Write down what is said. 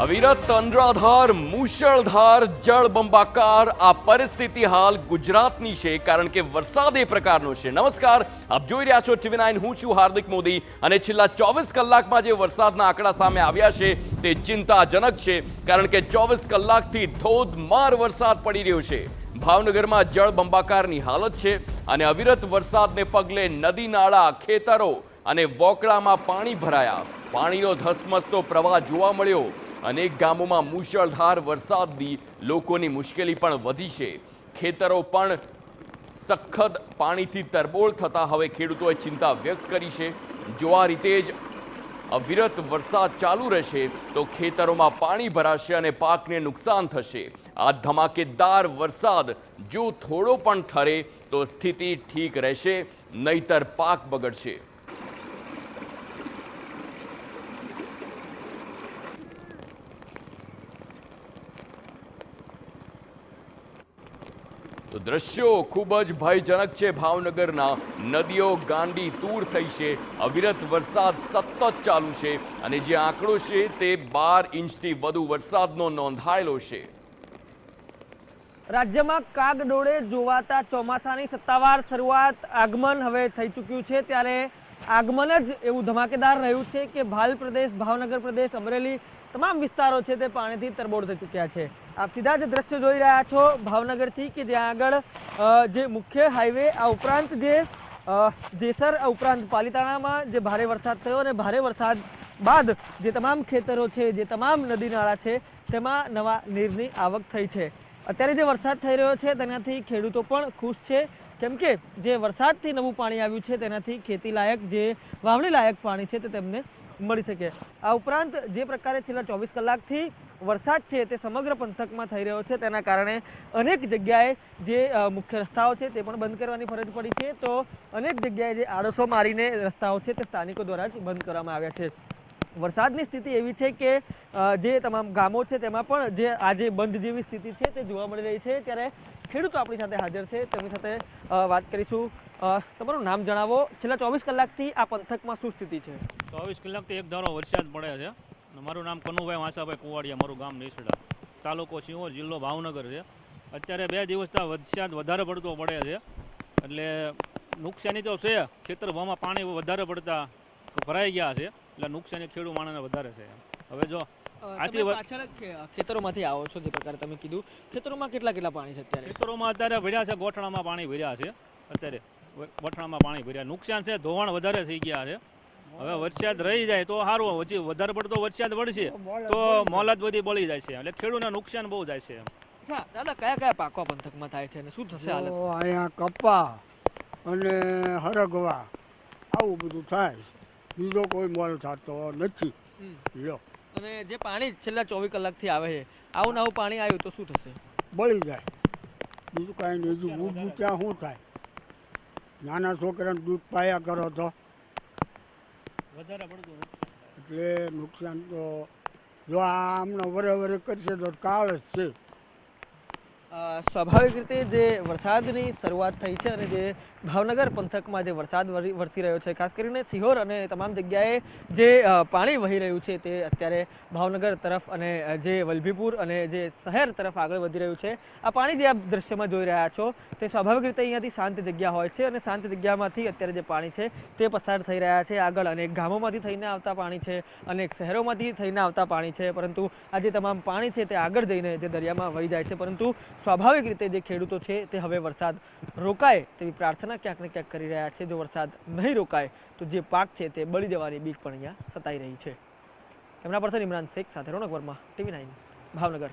અવિરત અનરાધાર મુશળધાર જળબંબાકાર આ પરિસ્થિતિ હાલ ગુજરાતની છે, કારણ કે વરસાદ એ પ્રકારનો છે. નમસ્કાર, આપ જોઈ રહ્યા છો TV9. હું છું હાર્દિક મોદી અને છેલ્લા 24 કલાકમાં જે વરસાદના આંકડા સામે આવ્યા છે તે ચિંતાજનક છે, કારણ કે 24 કલાકથી ધોધમાર વરસાદ પડી રહ્યો છે. ભાવનગરમાં જળબંબાકારની હાલત છે અને અવિરત વરસાદને પગલે નદી નાળા, ખેતરો અને વોકળામાં પાણી ભરાયા. પાણીનો ધસમસતો પ્રવાહ જોવા મળ્યો. અનેક ગામોમાં મુશળધાર વરસાદથી લોકોની મુશ્કેલી પણ વધી છે. ખેતરો પણ સખત પાણીથી તરબોળ થતા હવે ખેડૂતોએ ચિંતા વ્યક્ત કરી છે. જો આ રીતે જ અવિરત વરસાદ ચાલુ રહેશે તો ખેતરોમાં પાણી ભરાશે અને પાકને નુકસાન થશે. આ ધમાકેદાર વરસાદ જો થોડો પણ ઠરે તો સ્થિતિ ઠીક રહેશે, નહીતર પાક બગડશે. તો દ્રશ્યો ખૂબ જ ભયજનક છે. ભાવનગરના નદીઓ ગાંડી તૂર થઈ છે. અવિરત વરસાદ સતત ચાલુ છે અને જે આંકડો છે તે 12 ઇંચથી વધુ વરસાદનો નોંધાયેલો છે. રાજ્યમાં કાગડોળે જોવાતા ચોમાસાની સત્તાવાર શરૂઆત, આગમન હવે થઈ ચૂક્યું છે. ત્યારે આગમન જ એવું ધમાકેદાર રહ્યું છે કે ભાલ પ્રદેશ, ભાવનગર પ્રદેશ, અમરેલી તમામ વિસ્તારો છે તે પાણીથી તરબોળ થઈ ચૂક્યા છે. આપ સીધા જ દ્રશ્ય જોઈ રહ્યા છો ભાવનગરથી, કે જ્યાં આગળ જે મુખ્ય હાઈવે, આ ઉપરાંત જે જેસર, ઉપરાંત પાલીતાણામાં જે ભારે વરસાદ થયો અને ભારે વરસાદ બાદ જે તમામ ખેતરો છે, જે તમામ નદી નાળા છે તેમાં નવા નીરની આવક થઈ છે. અત્યારે જે વરસાદ થઈ રહ્યો છે તેનાથી ખેડૂતો પણ ખુશ છે, કેમ કે જે વરસાદથી નવું પાણી આવ્યું છે તેનાથી ખેતી લાયક, જે વાવણી લાયક પાણી છે તે તેમને મળી શકે. આ ઉપરાંત જે પ્રકારે છેલ્લા 24 કલાકથી વરસાદ છે તે સમગ્ર પંથકમાં થઈ રહ્યો છે, તેના કારણે અનેક જગ્યાએ જે મુખ્ય રસ્તાઓ છે તે પણ બંધ કરવાની ફરજ પડી છે. તો અનેક જગ્યાએ જે આડસો મારીને રસ્તાઓ છે તે સ્થાનિકો દ્વારા જ બંધ કરવામાં આવ્યા છે. વરસાદની સ્થિતિ એવી છે કે જે તમામ ગામો છે તેમાં પણ જે આજે બંધ જેવી સ્થિતિ છે તે જોવા મળી રહી છે. ત્યારે ખેડૂતો આપણી સાથે હાજર છે, તેમની સાથે વાત કરીશું. તમારું નામ જણાવો. છેલ્લા 24 કલાકથી આ પંથકમાં શું સ્થિતિ છે? 24 કલાકથી એક ધારો વરસાદ પડે છે. મારું નામ કનુભાઈ વાંસાભાઈ કુવાડિયા, મારું ગામ નેસડા, તાલુકો સિંહોર, જિલ્લો ભાવનગર છે. અત્યારે 2 દિવસથી વરસાદ વધારે પડતો પડે છે, એટલે નુકસાની તો છે. ખેતરમાં પાણી વધારે પડતા ભરાઈ ગયા છે, એટલે નુકસાની ખેડૂત માણસને વધારે છે. હવે જો આથી પાછળ ખેતરોમાંથી આવો છો, જે પ્રકારે તમે કીધું, ખેતરોમાં કેટલા પાણી છે અત્યારે? ખેતરોમાં અત્યારે ભર્યા છે, ગોઠણામાં પાણી ભર્યા છે. અત્યારે ગોઠણામાં પાણી ભર્યા, નુકસાન છે, ધોવાણ વધારે થઈ ગયા છે. હવે વરસાદ રહી જાય તો સારું, હજી વધારે પડતો વરસાદ પડશે તો મોલાદ બધી બળી જાય છે, એટલે ખેડૂતને નુકસાન બહુ જાય છે. દાદા, કયા પાકો પંથકમાં થાય છે અને શું થશે હાલત? અહીંયા કપા અને હરગવા આવું બધું થાય, બીજો કોઈ મોલ થતો નથી. લો, અને જે પાણી છેલ્લા 24 કલાકથી આવે છે, આવું નવું પાણી આવ્યું તો શું થશે? બળી જાય, બીજું કાંઈ નહીં. હજુ ઊભું ત્યાં શું થાય? નાના છોકરાને દૂધ પાયા કરો તો વધારે પડતું એટલે નુકસાન તો જો આ હમણાં વરે કરશે તો કાળ જ છે. સ્વાભાવિક રીતે જે વરસાદની શરૂઆત થઈ છે અને જે ભાવનગર પંથકમાં જે વરસાદ વરસી રહ્યો છે, ખાસ કરીને સિહોર અને તમામ જગ્યાએ જે પાણી વહી રહ્યું છે તે અત્યારે ભાવનગર તરફ અને જે વલભીપુર અને જે શહેર તરફ આગળ વધી રહ્યું છે. આ પાણી જે આપ દ્રશ્યમાં જોઈ રહ્યા છો તે સ્વાભાવિક રીતે અહીંયાથી શાંત જગ્યા હોય છે અને શાંત જગ્યામાંથી અત્યારે જે પાણી છે તે પસાર થઈ રહ્યા છે આગળ. અનેક ગામોમાંથી થઈને આવતા પાણી છે, અનેક શહેરોમાંથી થઈને આવતા પાણી છે, પરંતુ આ જે તમામ પાણી છે તે આગળ જઈને જે દરિયામાં વહી જાય છે. પરંતુ સ્વાભાવિક રીતે જે ખેડૂતો છે તે હવે વરસાદ રોકાય તેવી પ્રાર્થના ક્યાંક ને ક્યાંક કરી રહ્યા છે. જો વરસાદ નહીં રોકાય તો જે પાક છે તે બળી જવાની બીક પણ અહીંયા સતાઈ રહી છે. કેમેરા પર્સન ઇમરાન શેખ સાથે રોનક વર્મા, TV9 ભાવનગર.